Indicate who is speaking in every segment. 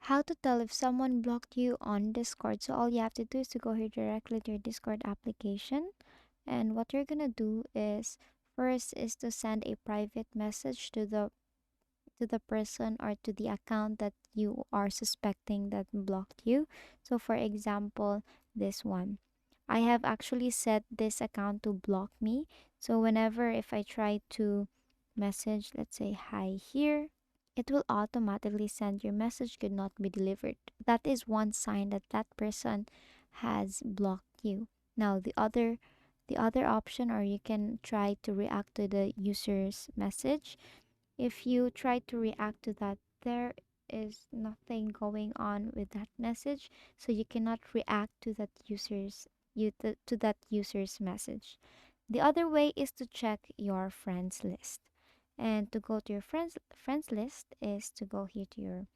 Speaker 1: How to tell if someone blocked you on Discord. So all you have to do is to go here directly to your Discord application. And what you're gonna do is first is to send a private message to the person or to the account that you are suspecting that blocked you. So for example, this one. I have actually set this account to block me. So whenever if I try to message, let's say hi here, it will automatically send your message could not be delivered. That is one sign that that person has blocked you. Now the other option, or you can try to react to the user's message. If you try to react to that, there is nothing going on with that message, so you cannot react to that user's message. The other way is to check your friends list. And to go to your friends list is to go here to your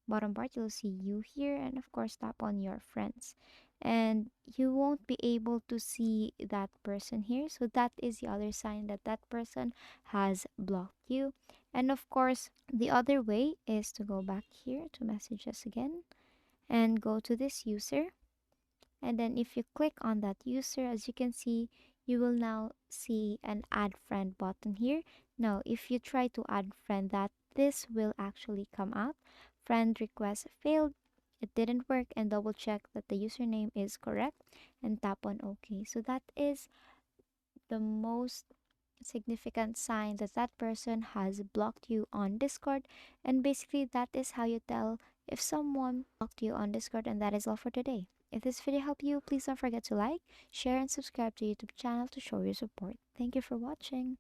Speaker 1: bottom part. You'll see you here, and of course tap on your friends, and you won't be able to see that person here. So that is the other sign that that person has blocked you. And of course the other way is to go back here to messages again and go to this user, and then if you click on that user, as you can see, you will now see an add friend button here. Now if you try to add friend, that this will actually come out, friend request failed, it didn't work, and double check that the username is correct and tap on OK. So that is the most significant sign that that person has blocked you on Discord. And basically that is how you tell if someone blocked you on Discord. And that is all for today. If this video helped you, please don't forget to like, share, and subscribe to YouTube channel to show your support. Thank you for watching.